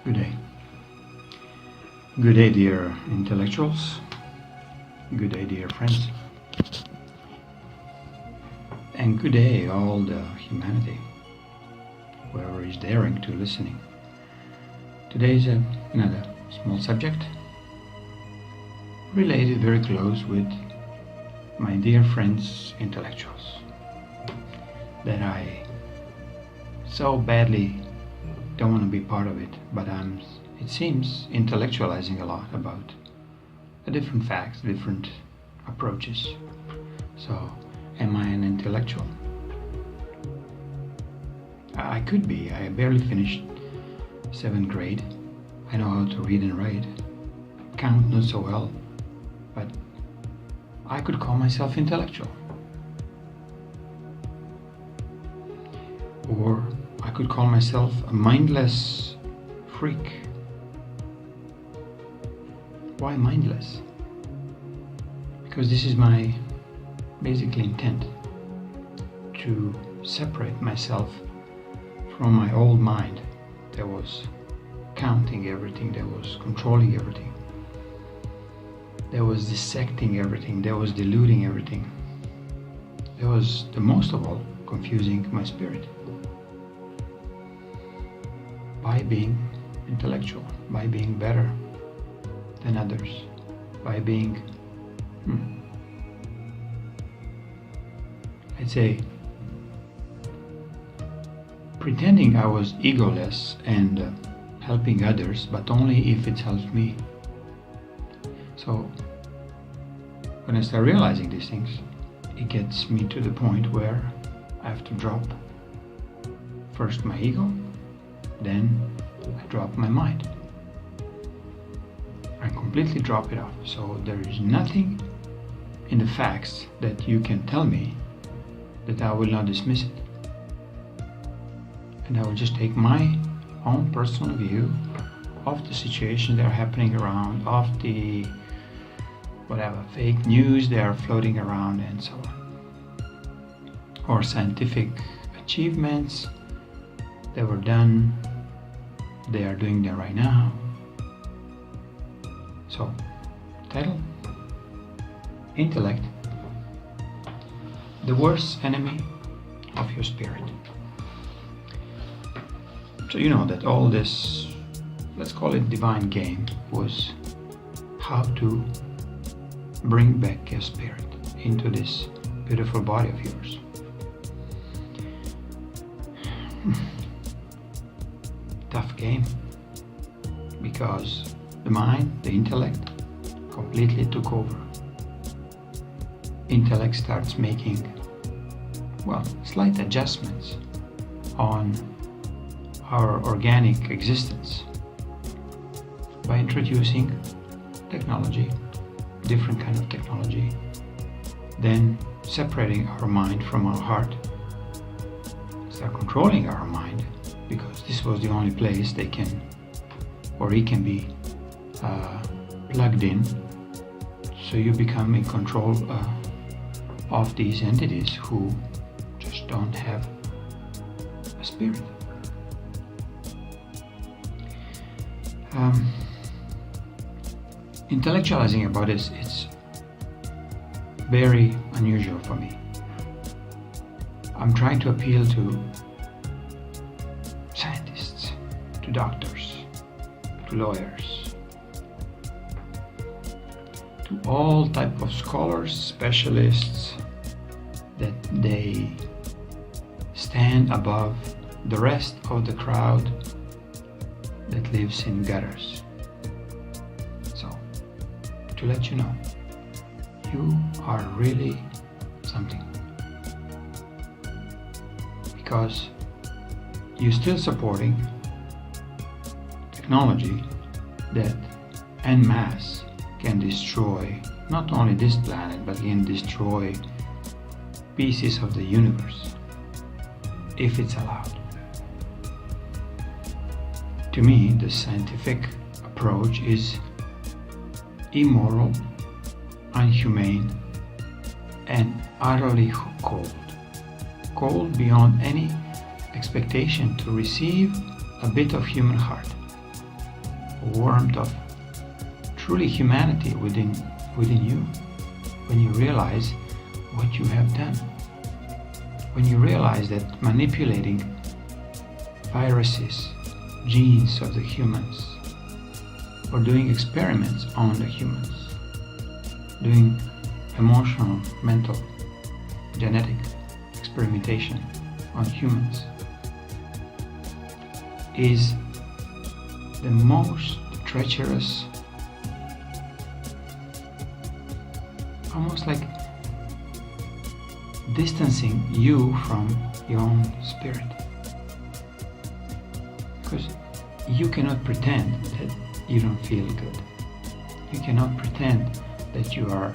Good day. Good day, dear intellectuals. Good day, dear friends. And good day, all the humanity, whoever is daring to listening. Today is another small subject related very close with my dear friends, intellectuals, that I so badly don't want to be part of it, but it seems, intellectualizing a lot about the different facts, different approaches. So, am I an intellectual? I could be. I barely finished 7th grade. I know how to read and write. Count not so well, but I could call myself intellectual. Or I could call myself a mindless freak. Why mindless? Because this is my basic intent, to separate myself from my old mind that was counting everything, that was controlling everything, that was dissecting everything, that was diluting everything, that was, the most of all, confusing my spirit. By being intellectual, by being better than others, by being, I'd say, pretending I was egoless and helping others, but only if it helps me. So when I start realizing these things, it gets me to the point where I have to drop first my ego, then I drop my mind. I completely drop it off. So there is nothing in the facts that you can tell me that I will not dismiss it. And I will just take my own personal view of the situations that are happening around, of the whatever fake news that are floating around and so on. Or scientific achievements that were done, they are doing them right now. So, title, Intellect, the worst enemy of your spirit. So you know that all this, let's call it divine game, was how to bring back your spirit into this beautiful body of yours. Tough game, because the mind, the intellect, completely took over. Intellect starts making, slight adjustments on our organic existence by introducing technology, different kind of technology, then separating our mind from our heart, start controlling our mind, because this was the only place they can, or it can be plugged in, so you become in control of these entities who just don't have a spirit. Intellectualizing about this, it's very unusual for me. I'm trying to appeal to scientists, to doctors, to lawyers, to all type of scholars, specialists, that they stand above the rest of the crowd that lives in gutters. So, to let you know, you are really something, because you're still supporting technology that en masse can destroy not only this planet, but can destroy pieces of the universe, if it's allowed. To me, the scientific approach is immoral, inhumane, and utterly cold beyond any expectation to receive a bit of human heart. warmth of truly humanity within you, when you realize what you have done, when you realize that manipulating viruses, genes of the humans, or doing experiments on the humans, doing emotional, mental, genetic experimentation on humans is the most treacherous, almost like distancing you from your own spirit. Because you cannot pretend that you don't feel good. You cannot pretend that you are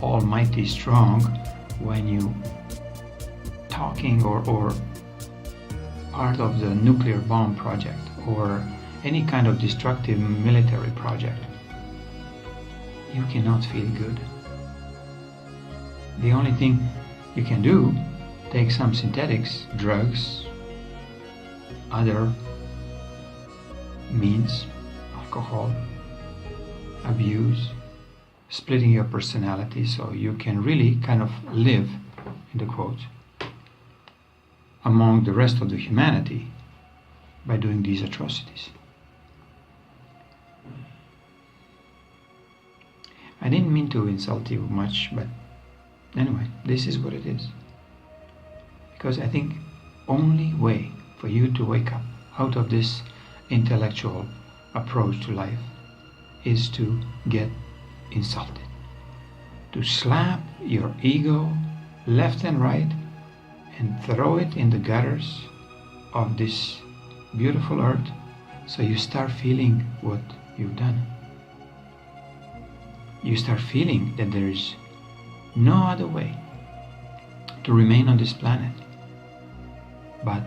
almighty strong when you talking or part of the nuclear bomb project or any kind of destructive military project. You cannot feel good. The only thing you can do, take some synthetics, drugs, other means, alcohol, abuse, splitting your personality so you can really kind of live, in the quotes, among the rest of the humanity by doing these atrocities. I didn't mean to insult you much, but anyway, this is what it is. Because I think only way for you to wake up out of this intellectual approach to life is to get insulted, to slap your ego left and right and throw it in the gutters of this beautiful earth so you start feeling what you've done. You start feeling that there is no other way to remain on this planet but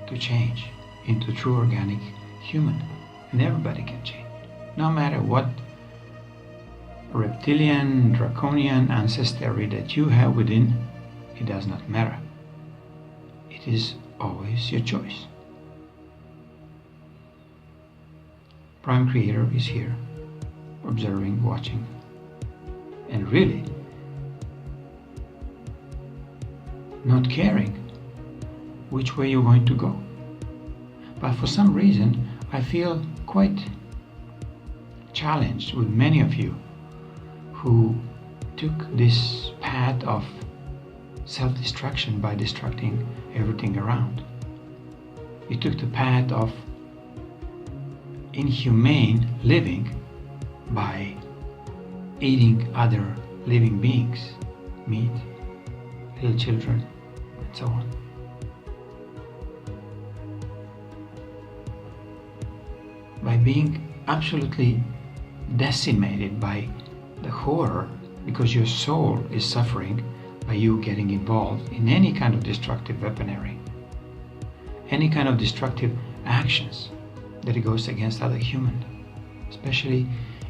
to change into true organic human. And everybody can change, no matter what reptilian, draconian ancestry that you have within. It does not matter. It is always your choice. Prime Creator is here, observing, watching, and really not caring which way you're going to go. But for some reason, I feel quite challenged with many of you who took this path of self-destruction by destructing everything around. You took the path of inhumane living by eating other living beings, meat, little children, and so on. By being absolutely decimated by the horror because your soul is suffering by you getting involved in any kind of destructive weaponry, any kind of destructive actions that goes against other humans, especially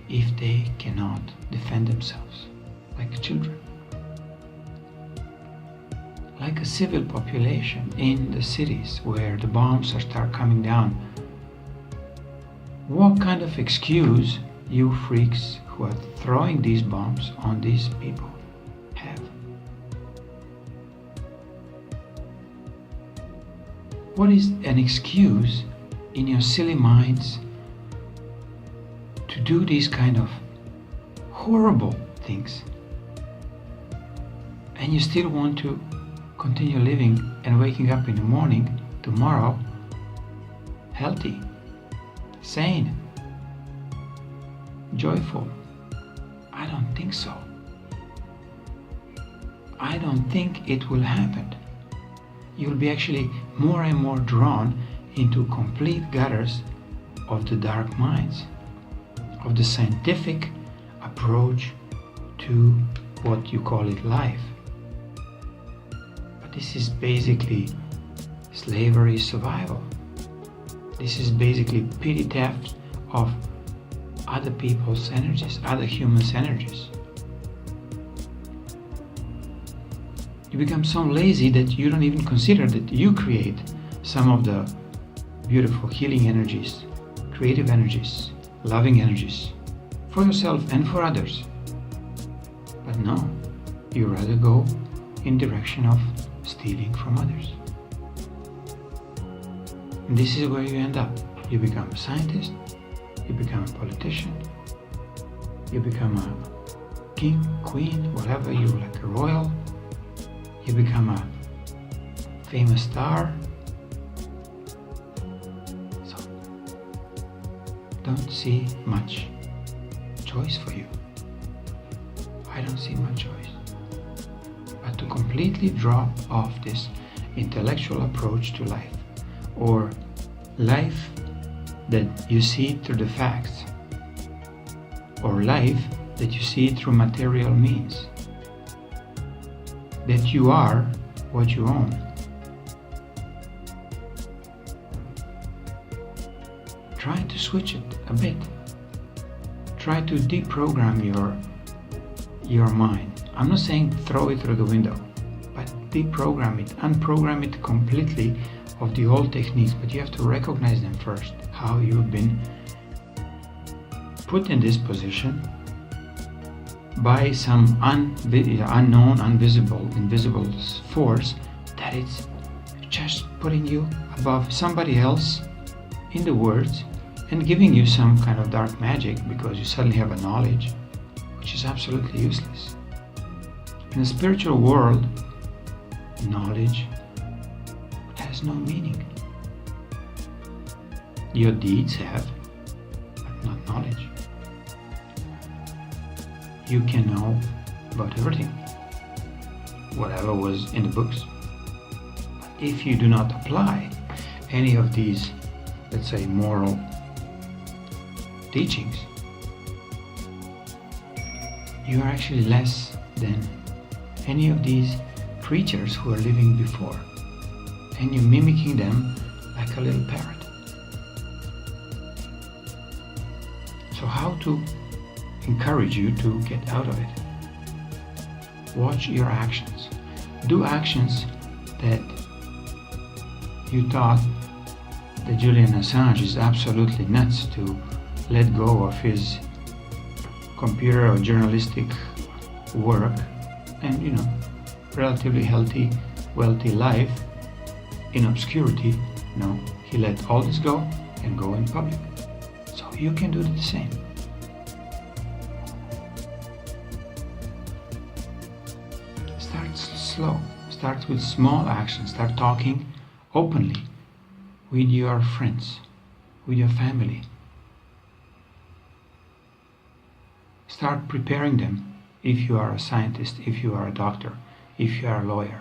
if they cannot defend themselves, like children, like a civil population in the cities where the bombs start coming down. What kind of excuse you freaks who are throwing these bombs on these people have? What is an excuse in your silly minds to do these kind of horrible things, and you still want to continue living and waking up in the morning tomorrow healthy, sane, joyful? I don't think so. I don't think it will happen. You'll be actually more and more drawn into complete gutters of the dark minds, of the scientific approach to what you call it life. But this is basically slavery survival. This is basically pity theft of other people's energies, other humans' energies. You become so lazy that you don't even consider that you create some of the beautiful healing energies, creative energies loving energies for yourself and for others. But no, you rather go in direction of stealing from others. And this is where you end up. You become a scientist, you become a politician, you become a king, queen, whatever you like, a royal, you become a famous star. So, don't see much choice for you. I don't see much choice. But to completely drop off this intellectual approach to life, or life that you see through the facts, or life that you see through material means, that you are what you own. Try to switch it a bit. Try to deprogram your mind. I'm not saying throw it through the window, but deprogram it, unprogram it completely of the old techniques, but you have to recognize them first, how you've been put in this position by some unknown, invisible force that is just putting you above somebody else in the words and giving you some kind of dark magic because you suddenly have a knowledge which is absolutely useless. In the spiritual world, knowledge has no meaning. Your deeds have, but not knowledge. You can know about everything, whatever was in the books. But if you do not apply any of these, let's say, moral teachings, you are actually less than any of these creatures who are living before, and you're mimicking them like a little parrot. So how to encourage you to get out of it? Watch your actions. Do actions that you thought that Julian Assange is absolutely nuts to let go of his computer or journalistic work and, relatively healthy, wealthy life in obscurity. No, he let all this go and go in public. So you can do the same. Start slow. Start with small actions. Start talking openly with your friends, with your family. Start preparing them if you are a scientist, if you are a doctor, if you are a lawyer.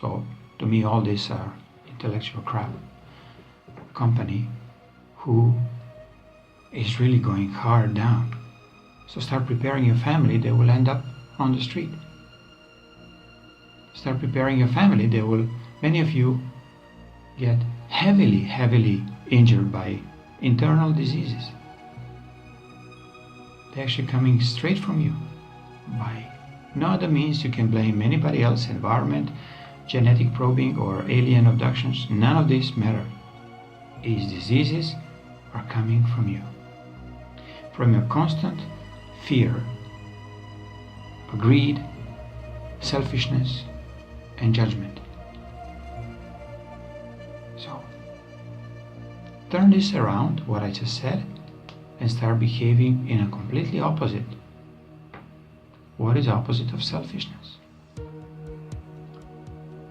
So to me, all these are intellectual crap. Company who is really going hard down. So start preparing your family. They will end up on the street. Start preparing your family. Many of you get heavily injured by internal diseases. They're actually coming straight from you by no other means. You can blame anybody else, environment, genetic probing, or alien abductions. None of this matter. These diseases are coming from you, from your constant fear, greed, selfishness, and judgment. So turn this around, what I just said, and start behaving in a completely opposite. What is opposite of selfishness?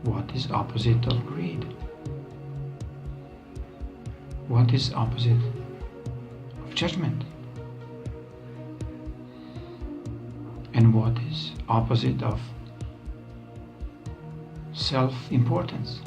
What is opposite of greed? What is opposite of judgment? And what is opposite of self-importance?